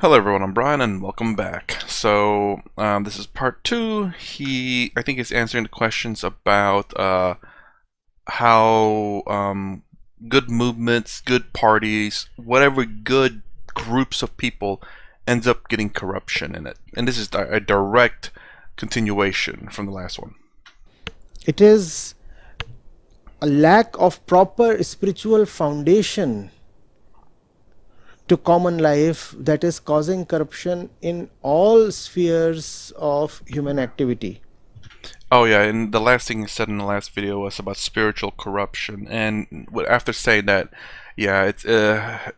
Hello everyone, I'm Brian and welcome back. This is part two. I think, is answering the questions about how good movements, good parties, whatever good groups of people ends up getting corruption in it. And this is a direct continuation from the last one. It is a lack of proper spiritual foundation to common life that is causing corruption in all spheres of human activity. Oh yeah, and the last thing you said in the last video was about spiritual corruption. And after saying that, yeah, it's I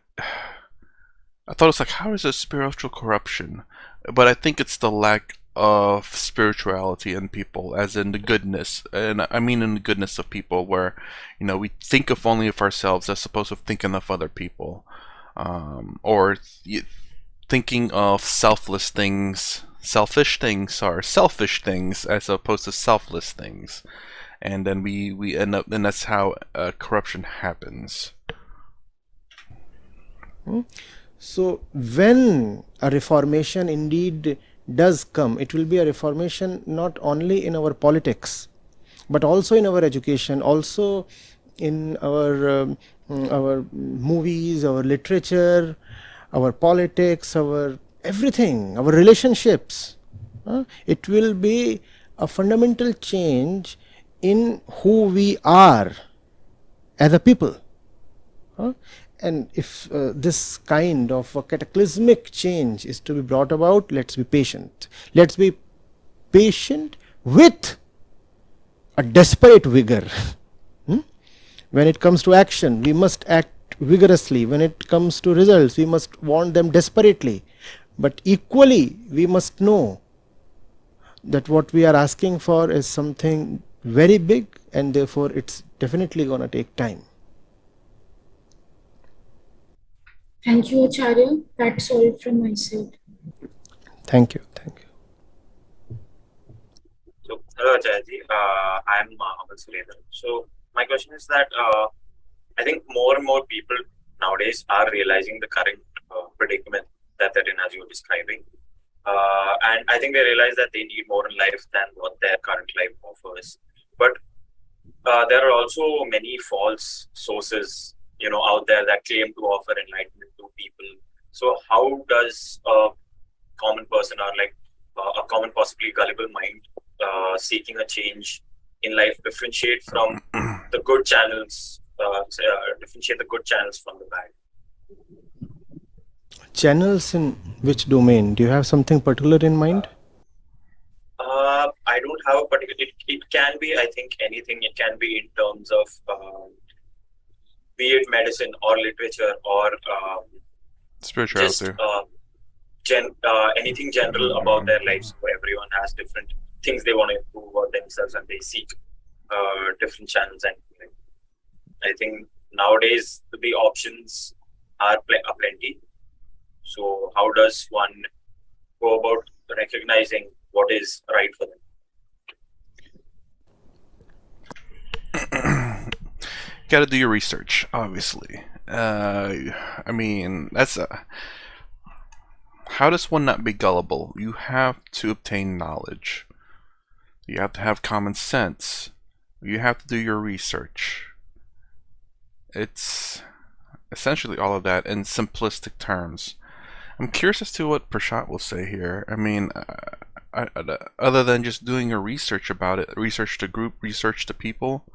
thought it's like, how is it spiritual corruption? But I think it's the lack of spirituality in people, as in the goodness, and I mean in the goodness of people, where we think of only of ourselves as opposed to thinking of other people, or thinking of selfish things, or selfish things, as opposed to selfless things, and then we end up, and that's how corruption happens. Hmm? So, when a reformation indeed does come, it will be a reformation not only in our politics, but also in our education, also in our movies, our literature, our politics, our everything, our relationships. It will be a fundamental change in who we are as a people. And if this kind of a cataclysmic change is to be brought about, let's be patient. Let's be patient with a desperate vigor. When it comes to action, we must act vigorously. When it comes to results, we must want them desperately. But equally, we must know that what we are asking for is something very big, and therefore it's definitely going to take time. Thank you, Acharya. That's all from my side. Thank you. Thank you. So, hello Ajayji, I'm Amal Surendra. So, my question is that I think more and more people nowadays are realizing the current predicament that they're in, as you were describing. And I think they realize that they need more in life than what their current life offers. But there are also many false sources, out there that claim to offer enlightenment to people. So, how does a common person, or like a common, possibly gullible mind, seeking a change in life, differentiate from the good channels, differentiate the good channels from the bad? Channels in which domain? Do you have something particular in mind? I don't have a particular. It can be, I think, anything. It can be in terms of be it medicine or literature or Spirituality. just anything general about their lives. So everyone has different things they want to improve about themselves, and they seek different channels. And I think nowadays the options are plenty. So how does one go about recognizing what is right for them? Got to do your research, obviously. I mean, how does one not be gullible? You have to obtain knowledge. You have to have common sense. You have to do your research. It's essentially all of that in simplistic terms. I'm curious as to what Prashant will say here. I mean, other than just doing your research about it, research to group, research to people,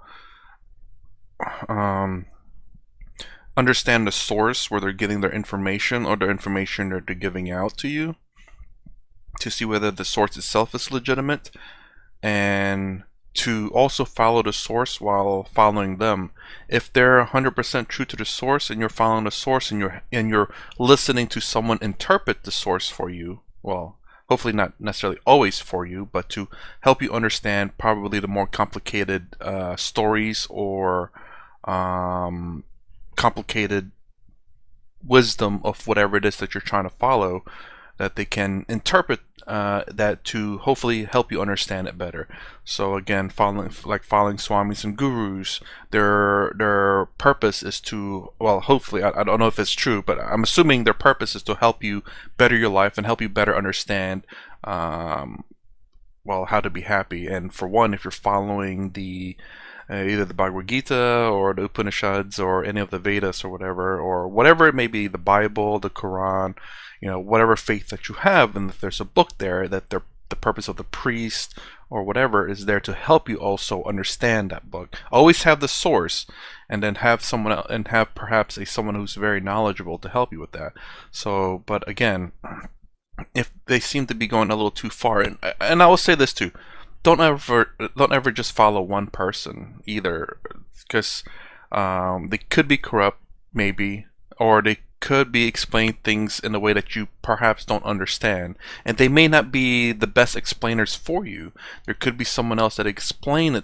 understand the source where they're getting their information, or the information they're giving out to you, to see whether the source itself is legitimate, and to also follow the source while following them. If they're 100% true to the source, and you're following the source, and you're listening to someone interpret the source for you, well, hopefully not necessarily always for you, but to help you understand probably the more complicated stories, or complicated wisdom of whatever it is that you're trying to follow, that they can interpret that to hopefully help you understand it better. So again, following swamis and gurus, their purpose is to, well, hopefully, I don't know if it's true, but I'm assuming their purpose is to help you better your life and help you better understand well, how to be happy. And for one, if you're following the either the Bhagavad Gita or the Upanishads or any of the Vedas or whatever it may be, the Bible, the Quran, whatever faith that you have, and if there's a book there, that the purpose of the priest or whatever is there to help you also understand that book. Always have the source, and then have someone else, and have perhaps someone who's very knowledgeable to help you with that. So, but again, if they seem to be going a little too far, and I will say this too, don't ever just follow one person either, because they could be corrupt, maybe, or they could be explaining things in a way that you perhaps don't understand, and they may not be the best explainers for you. There could be someone else that explain it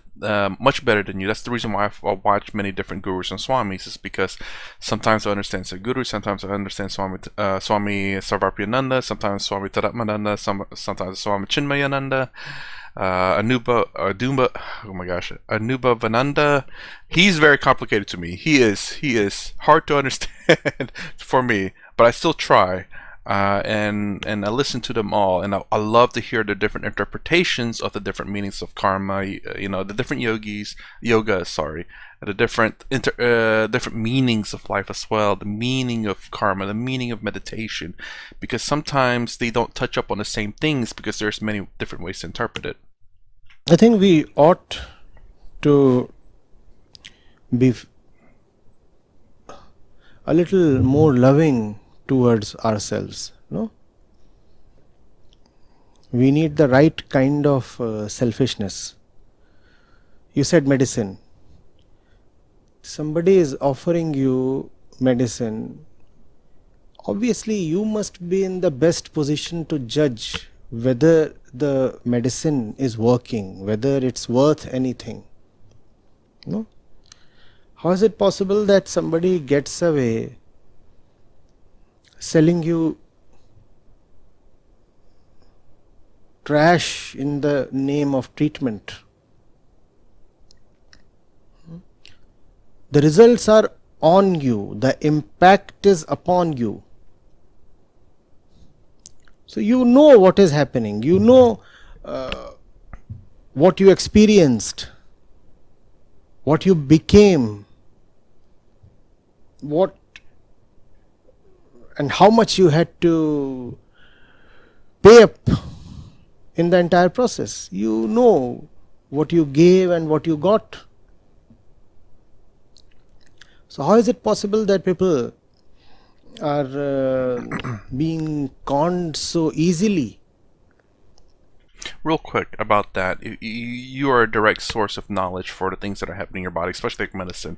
much better than you. That's the reason why I watch many different gurus and swamis, is because sometimes I understand Sadhguru, sometimes I understand Swami Sarvapriyananda, sometimes Swami Taratmananda, sometimes Swami Chinmayananda, Anuba Vananda. He's very complicated to me. He is hard to understand for me, but I still try. And I listen to them all, and I love to hear the different interpretations of the different meanings of karma. The different yogas, the different meanings of life as well. The meaning of karma, the meaning of meditation, because sometimes they don't touch up on the same things because there's many different ways to interpret it. I think we ought to be a little more loving towards ourselves. No, we need the right kind of selfishness. You said medicine. Somebody is offering you medicine. Obviously, you must be in the best position to judge whether the medicine is working, whether it's worth anything. No? How is it possible that somebody gets away selling you trash in the name of treatment? The results are on you, the impact is upon you. So you know what is happening, you know what you experienced, what you became, what and how much you had to pay up in the entire process. You know what you gave and what you got. So how is it possible that people are being conned so easily? Real quick about that, you are a direct source of knowledge for the things that are happening in your body, especially like medicine.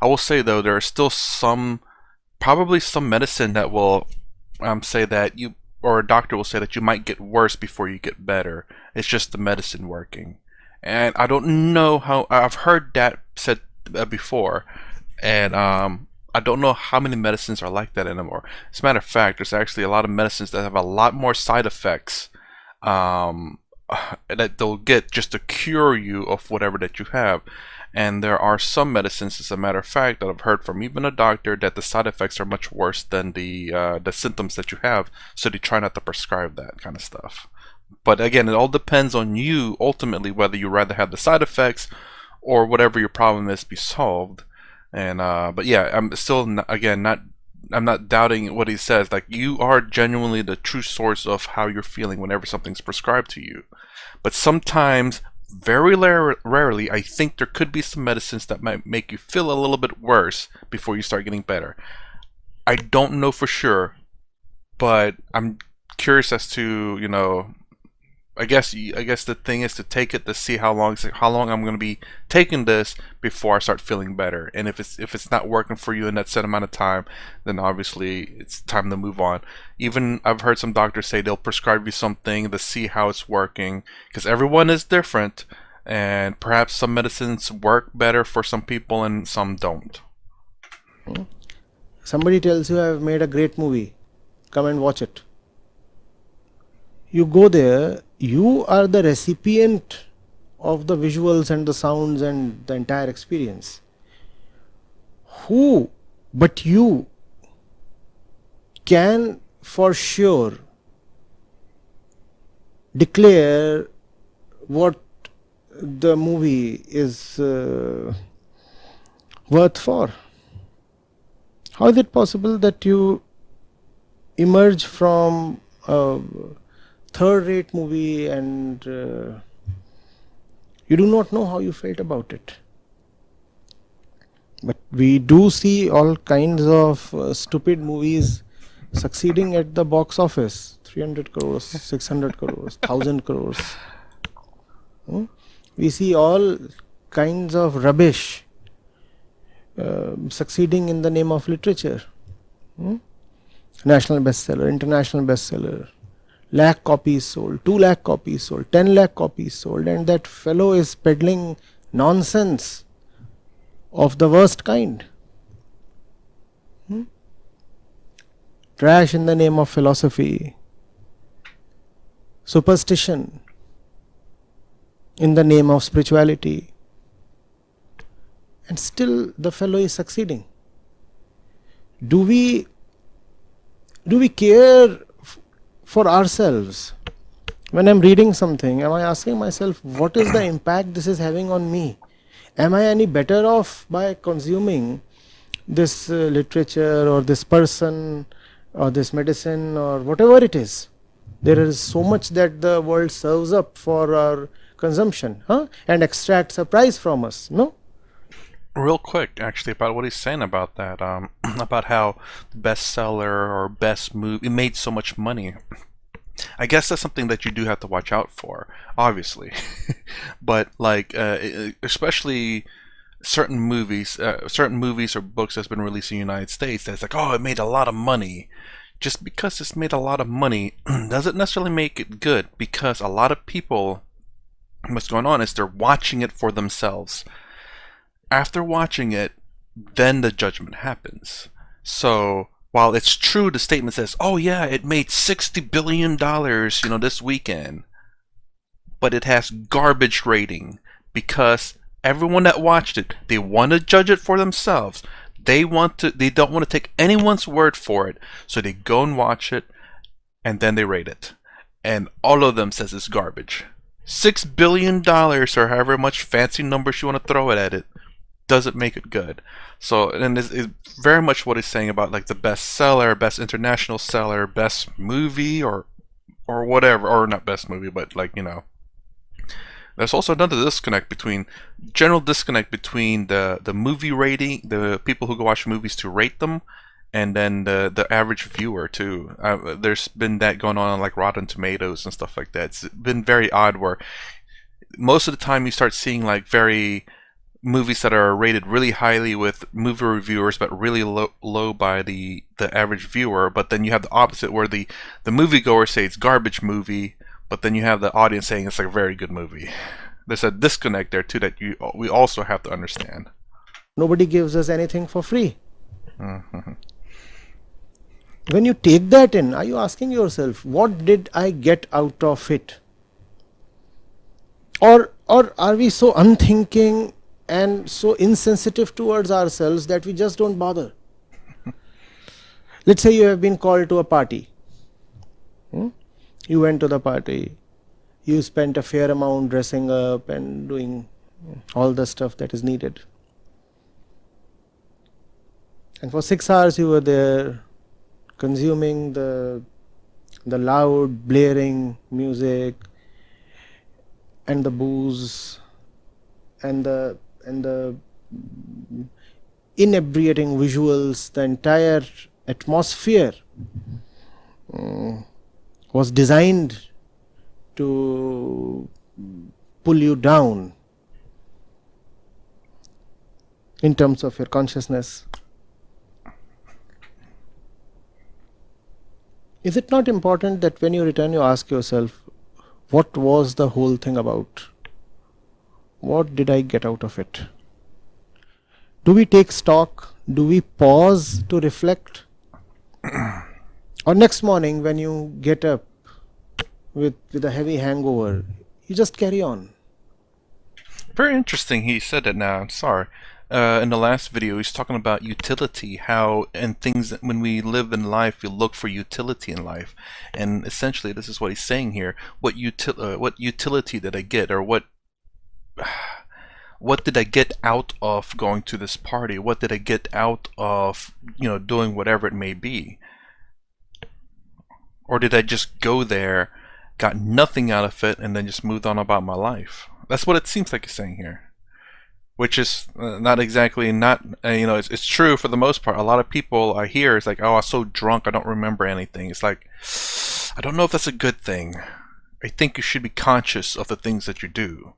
I will say though, there are still probably some medicine that will say that you, or a doctor will say that you might get worse before you get better. It's just the medicine working. And I don't know how, I've heard that said before, and I don't know how many medicines are like that anymore. As a matter of fact, there's actually a lot of medicines that have a lot more side effects that they'll get just to cure you of whatever that you have. And there are some medicines, as a matter of fact, that I've heard from even a doctor that the side effects are much worse than the symptoms that you have, so they try not to prescribe that kind of stuff. But again, it all depends on you ultimately whether you rather have the side effects or whatever your problem is be solved. And but yeah, I'm still I'm not doubting what he says. Like, you are genuinely the true source of how you're feeling whenever something's prescribed to you. But sometimes, very rarely, I think there could be some medicines that might make you feel a little bit worse before you start getting better. I don't know for sure, but I'm curious as to, I guess the thing is to take it to see how long I'm going to be taking this before I start feeling better. And if it's not working for you in that set amount of time, then obviously it's time to move on. Even I've heard some doctors say they'll prescribe you something to see how it's working, because everyone is different, and perhaps some medicines work better for some people and some don't. Somebody tells you, I've made a great movie, come and watch it. You go there, you are the recipient of the visuals and the sounds and the entire experience. Who but you can for sure declare what the movie is worth for? How is it possible that you emerge from a third-rate movie and you do not know how you felt about it? But we do see all kinds of stupid movies succeeding at the box office. 300 crores, 600 crores, 1000 crores. We see all kinds of rubbish succeeding in the name of literature. National bestseller, international bestseller, lakh copies sold, 2 lakh copies sold, 10 lakh copies sold, and that fellow is peddling nonsense of the worst kind. Trash in the name of philosophy, superstition in the name of spirituality, and still the fellow is succeeding. Do we care for ourselves? When I'm reading something, am I asking myself, what is the impact this is having on me? Am I any better off by consuming this literature or this person or this medicine or whatever it is? There is so much that the world serves up for our consumption, and extracts a price from us, no? Real quick, actually, about what he's saying about that, about how bestseller or best movie made so much money. I guess that's something that you do have to watch out for, obviously. But like, especially certain movies or books that's been released in the United States, that's like, oh, it made a lot of money. Just because it's made a lot of money doesn't necessarily make it good, because a lot of people, what's going on is they're watching it for themselves. After watching it, then the judgment happens. So while it's true, the statement says, oh yeah, it made $60 billion, this weekend, but it has garbage rating because everyone that watched it, they want to judge it for themselves. They don't want to take anyone's word for it. So they go and watch it and then they rate it. And all of them says it's garbage. $6 billion or however much fancy numbers you want to throw it at it doesn't make it good. So, and it's very much what he's saying about like the best seller, best international seller, best movie or whatever, or not best movie, but like, there's also another general disconnect between the movie rating, the people who go watch movies to rate them, and then the average viewer too. There's been that going on like Rotten Tomatoes and stuff like that. It's been very odd where most of the time you start seeing like movies that are rated really highly with movie reviewers but really low by the average viewer, but then you have the opposite where the moviegoers say it's garbage movie, but then you have the audience saying it's like a very good movie. There's a disconnect there too that we also have to understand. Nobody gives us anything for free. When you take that in, are you asking yourself, what did I get out of it? Or are we so unthinking and so insensitive towards ourselves that we just don't bother? Let's say you have been called to a party. You went to the party. You spent a fair amount dressing up and doing all the stuff that is needed. And for 6 hours you were there consuming the loud blaring music and the booze and the inebriating visuals. The entire atmosphere was designed to pull you down in terms of your consciousness. Is it not important that when you return you ask yourself, what was the whole thing about? What did I get out of it? Do we take stock? Do we pause to reflect? Or next morning when you get up, with a heavy hangover, you just carry on. Very interesting he said that now. I'm sorry. In the last video, he's talking about utility, how and things that when we live in life, we look for utility in life. And essentially, this is what he's saying here. What utility did I get, or what did I get out of going to this party? What did I get out of, doing whatever it may be? Or did I just go there, got nothing out of it, and then just moved on about my life? That's what it seems like he's saying here. Which is not exactly it's true for the most part. A lot of people I hear is like, oh, I was so drunk I don't remember anything. It's like, I don't know if that's a good thing. I think you should be conscious of the things that you do.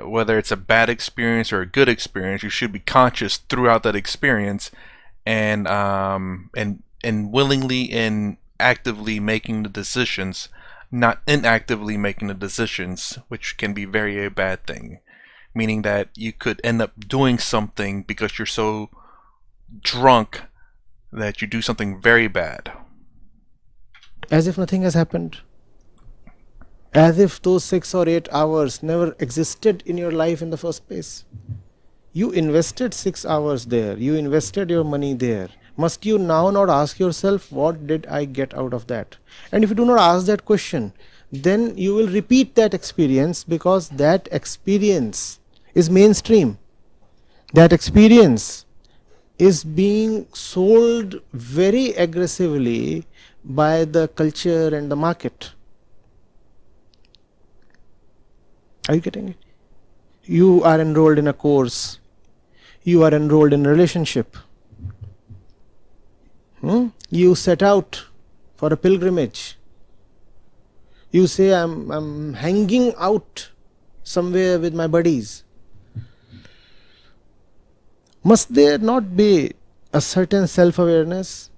Whether it's a bad experience or a good experience, you should be conscious throughout that experience, and willingly and actively making the decisions, not inactively making the decisions, which can be very a bad thing. Meaning that you could end up doing something because you're so drunk that you do something very bad. As if nothing has happened. As if those 6 or 8 hours never existed in your life in the first place. You invested 6 hours there. You invested your money there. Must you now not ask yourself, what did I get out of that? And if you do not ask that question, then you will repeat that experience, because that experience is mainstream. That experience is being sold very aggressively by the culture and the market. Are you getting it? You are enrolled in a course. You are enrolled in a relationship. You set out for a pilgrimage. You say, I'm hanging out somewhere with my buddies. Must there not be a certain self-awareness?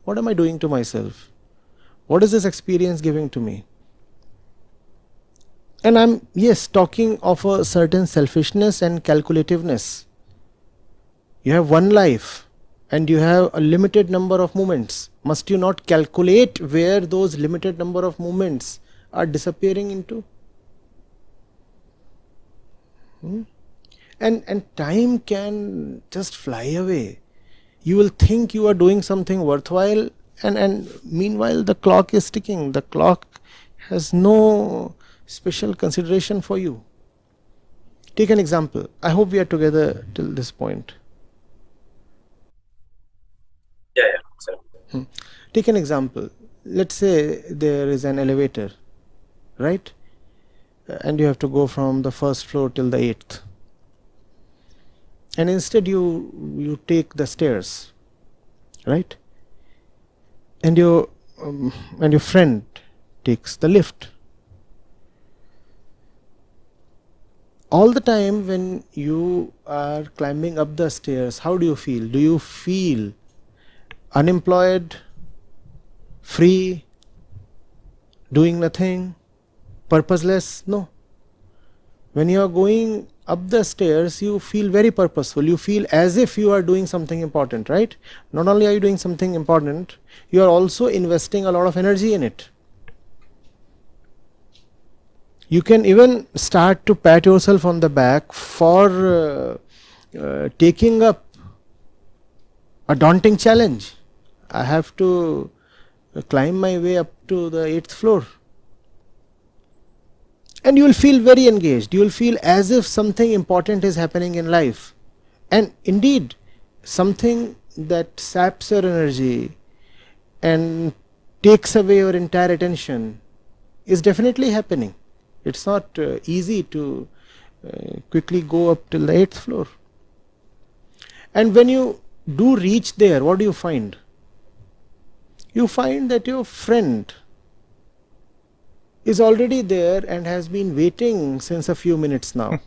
What am I doing to myself? What is this experience giving to me? And I'm, yes, talking of a certain selfishness and calculativeness. You have one life and you have a limited number of moments. Must you not calculate where those limited number of moments are disappearing into? And time can just fly away. You will think you are doing something worthwhile, and meanwhile the clock is ticking. The clock has no special consideration for you. Take an example. I hope we are together till this point. Yeah. So, Take an example. Let's say there is an elevator, right? And you have to go from the first floor till the 8th. And instead you take the stairs, right? And your friend takes the lift. All the time when you are climbing up the stairs, how do you feel? Do you feel unemployed, free, doing nothing, purposeless? No. When you are going up the stairs, you feel very purposeful. You feel as if you are doing something important, right? Not only are you doing something important, you are also investing a lot of energy in it. You can even start to pat yourself on the back for taking up a daunting challenge. I have to climb my way up to the 8th floor. And you will feel very engaged. You will feel as if something important is happening in life. And indeed, something that saps your energy and takes away your entire attention is definitely happening. It's not easy to quickly go up till the 8th floor. And when you do reach there, what do you find? You find that your friend is already there and has been waiting since a few minutes now.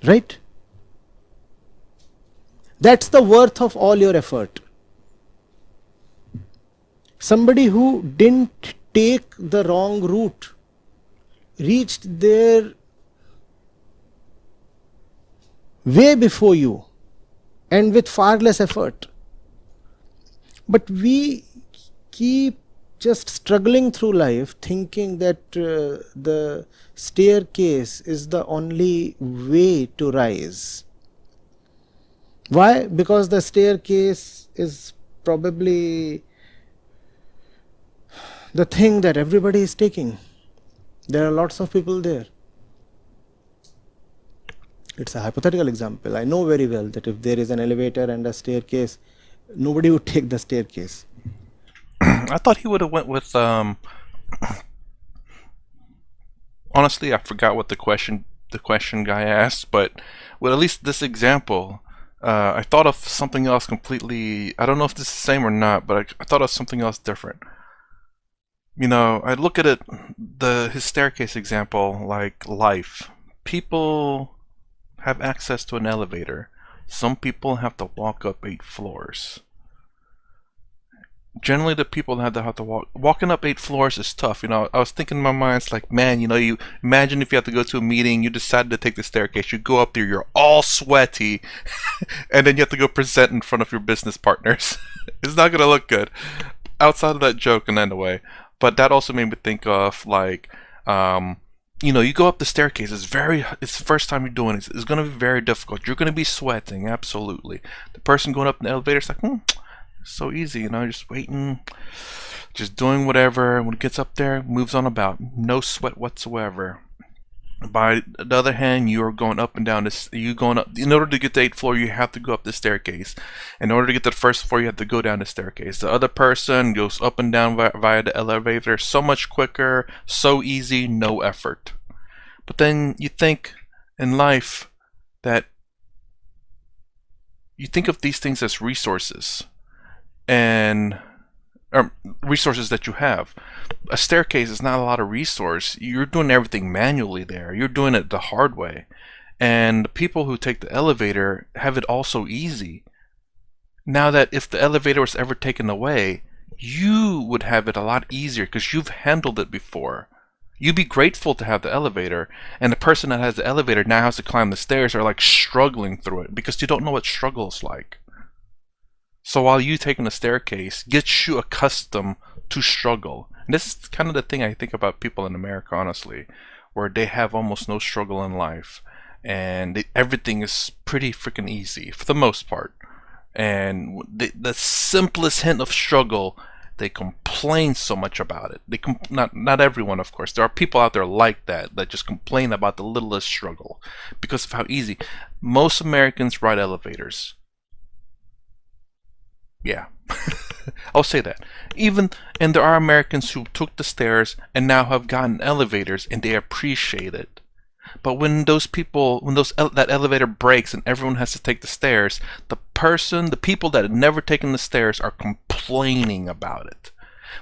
Right? That's the worth of all your effort. Somebody who didn't take the wrong route reached there way before you and with far less effort. But we keep just struggling through life thinking that the staircase is the only way to rise. Why? Because the staircase is probably the thing that everybody is taking. There are lots of people there. It's a hypothetical example. I know very well that if there is an elevator and a staircase, nobody would take the staircase. I thought he would have went with honestly, I forgot what the question guy asked, but with at least this example, I thought of something else completely. I don't know if this is the same or not, but I thought of something else different. You know, I look at it, his staircase example, like life. People have access to an elevator. Some people have to walk up 8 floors. Generally, the people that have to walking up 8 floors is tough. You know, I was thinking in my mind, it's like, man, you know, you imagine if you have to go to a meeting, you decide to take the staircase, you go up there, you're all sweaty, and then you have to go present in front of your business partners. It's not gonna look good. Outside of that joke, and anyway, but that also made me think of like, you know, you go up the staircase. It's the first time you're doing it. It's gonna be very difficult. You're gonna be sweating, absolutely. The person going up in the elevator is like, so easy, you know, just waiting, just doing whatever. When it gets up there, moves on about, no sweat whatsoever. By the other hand, you are going up and down this. You going up. In order to get to the 8th floor, you have to go up the staircase. In order to get to the 1st floor, you have to go down the staircase. The other person goes up and down via the elevator, so much quicker, so easy, no effort. But then you think in life that you think of these things as resources. And resources that you have. A staircase is not a lot of resource. You're doing everything manually there. You're doing it the hard way. And the people who take the elevator have it also easy. Now that if the elevator was ever taken away, you would have it a lot easier because you've handled it before. You'd be grateful to have the elevator, and the person that has the elevator now has to climb the stairs are like struggling through it because you don't know what struggle is like. So while you taking the staircase gets you accustomed to struggle. And this is kind of the thing I think about people in America, honestly, where they have almost no struggle in life. And everything is pretty freaking easy, for the most part. And the simplest hint of struggle, they complain so much about it. Not everyone, of course. There are people out there like that just complain about the littlest struggle because of how easy. Most Americans ride elevators. Yeah, I'll say that. And there are Americans who took the stairs and now have gotten elevators and they appreciate it. But when that elevator breaks and everyone has to take the stairs, the people that have never taken the stairs are complaining about it.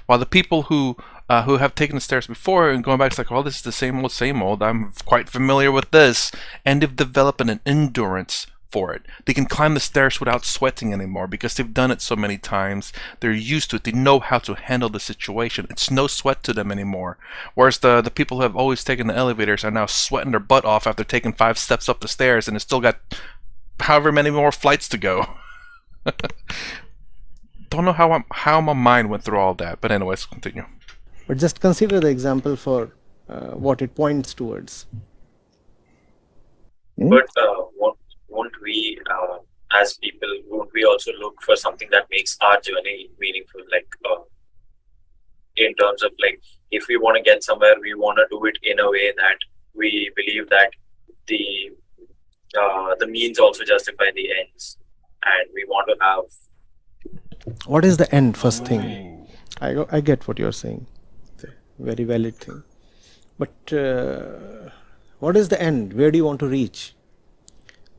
While the people who have taken the stairs before and going back, it's like, oh, this is the same old. I'm quite familiar with this, and they've developed an endurance for it. They can climb the stairs without sweating anymore because they've done it so many times. They're used to it. They know how to handle the situation. It's no sweat to them anymore. Whereas the people who have always taken the elevators are now sweating their butt off after taking 5 steps up the stairs, and it's still got however many more flights to go. Don't know how my mind went through all that, but anyways, continue. But just consider the example for what it points towards. But won't we, as people, won't we also look for something that makes our journey meaningful? Like, in terms of like, if we want to get somewhere, we want to do it in a way that we believe that the means also justify the ends, and we want to have. What is the end? First thing, I get what you're saying. It's a very valid thing. But what is the end? Where do you want to reach?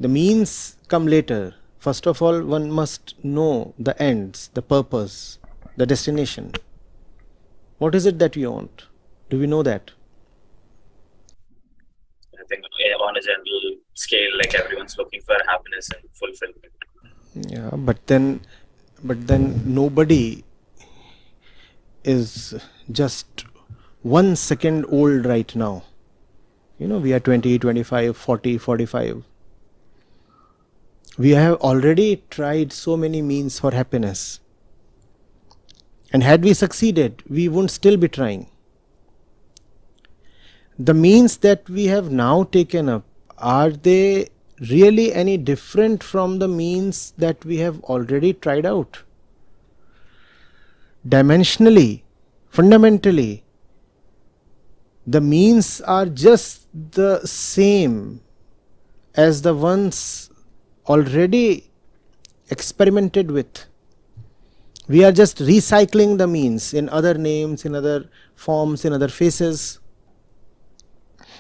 The means come later. First of all, one must know the ends, the purpose, the destination. What is it that we want? Do we know that? I think on a general scale, like everyone's looking for happiness and fulfillment. Yeah, but then nobody is just 1 second old right now. You know, we are 20, 25, 40, 45. We have already tried so many means for happiness. And had we succeeded, we wouldn't still be trying. The means that we have now taken up, are they really any different from the means that we have already tried out? Dimensionally, fundamentally, the means are just the same as the ones already experimented with. We are just recycling the means in other names, in other forms, in other faces.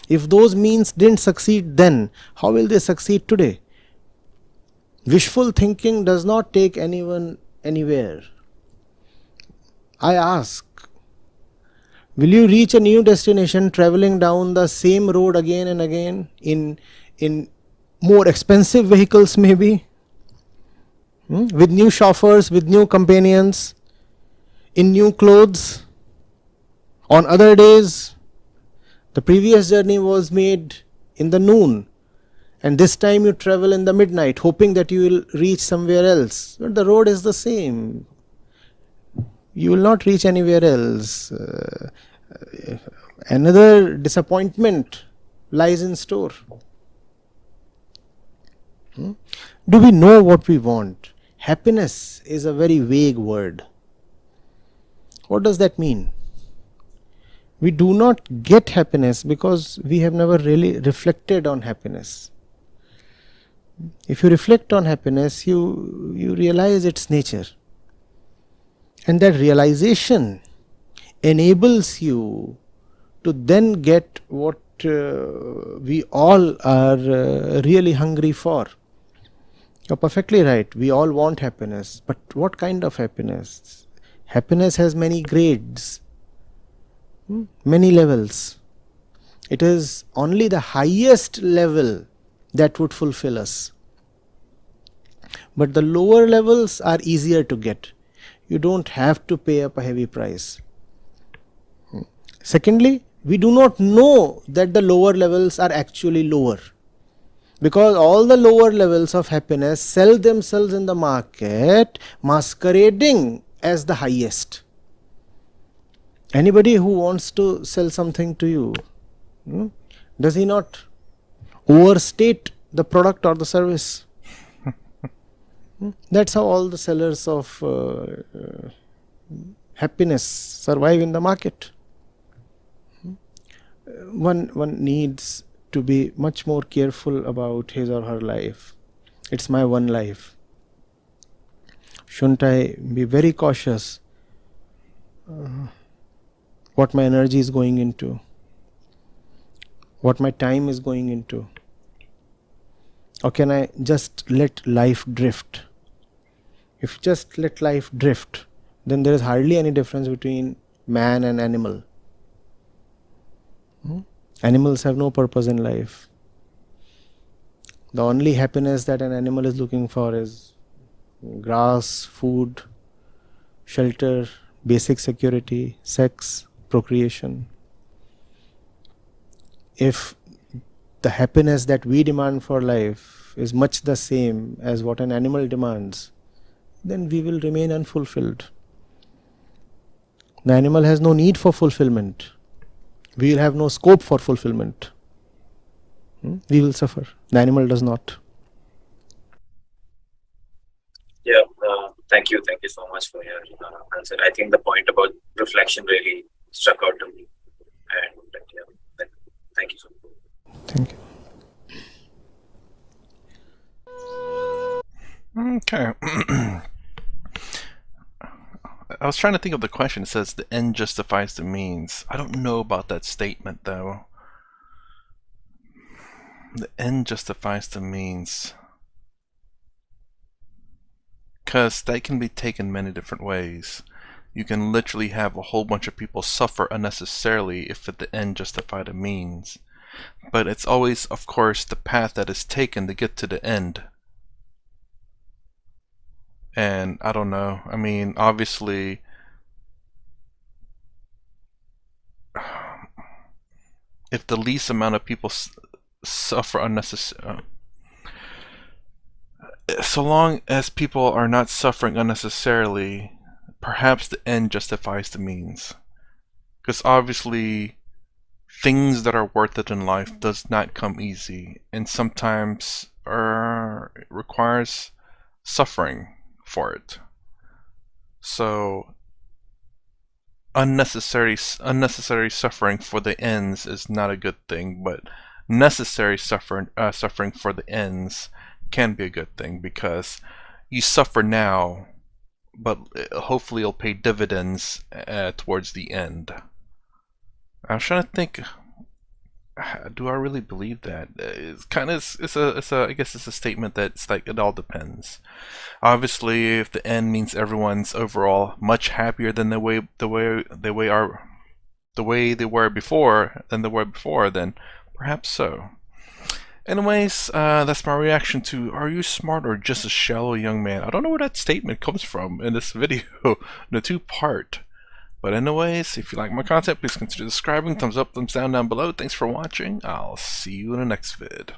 If those means didn't succeed then, how will they succeed today? Wishful thinking does not take anyone anywhere. I ask, will you reach a new destination traveling down the same road again and again in more expensive vehicles maybe? With new chauffeurs, with new companions, in new clothes? On other days, the previous journey was made in the noon, and this time you travel in the midnight, hoping that you will reach somewhere else. But the road is the same. You will not reach anywhere else. Another disappointment lies in store. Do we know what we want? Happiness is a very vague word. What does that mean? We do not get happiness because we have never really reflected on happiness. If you reflect on happiness, you realize its nature. And that realization enables you to then get what we all are really hungry for. You're perfectly right. We all want happiness. But what kind of happiness? Happiness has many grades, many levels. It is only the highest level that would fulfill us. But the lower levels are easier to get. You don't have to pay up a heavy price. Secondly, we do not know that the lower levels are actually lower, because all the lower levels of happiness sell themselves in the market masquerading as the highest. Anybody who wants to sell something to you, does he not overstate the product or the service? That's how all the sellers of happiness survive in the market. One needs to be much more careful about his or her life. It's my one life. Shouldn't I be very cautious what my energy is going into, what my time is going into? Or can I just let life drift? If you just let life drift, then there is hardly any difference between man and animal. Animals have no purpose in life. The only happiness that an animal is looking for is grass, food, shelter, basic security, sex, procreation. If the happiness that we demand for life is much the same as what an animal demands, then we will remain unfulfilled. The animal has no need for fulfillment. We will have no scope for fulfillment. We will suffer. The animal does not. Yeah, thank you so much for your answer. I think the point about reflection really struck out to me, and yeah, thank you so much. Thank you. Okay. I was trying to think of the question. It says the end justifies the means. I don't know about that statement though. The end justifies the means. Because that can be taken many different ways. You can literally have a whole bunch of people suffer unnecessarily if at the end justify the means. But it's always, of course, the path that is taken to get to the end. And I don't know. I mean, obviously, if the least amount of people suffer unnecessarily, so long as people are not suffering unnecessarily, perhaps the end justifies the means. Because obviously, things that are worth it in life does not come easy, and sometimes it requires suffering for it. So unnecessary suffering for the ends is not a good thing, but necessary suffering for the ends can be a good thing, because you suffer now, but hopefully it'll pay dividends towards the end. I was trying to think, do I really believe that? It's kind of I guess it's a statement that's like, it all depends. Obviously, if the end means everyone's overall much happier than the way they were before, then perhaps so. Anyways, that's my reaction to "Are you smart or just a shallow young man?" I don't know where that statement comes from in this video, in a two-part. But anyways, if you like my content, please consider subscribing. Thumbs up, thumbs down below. Thanks for watching. I'll see you in the next vid.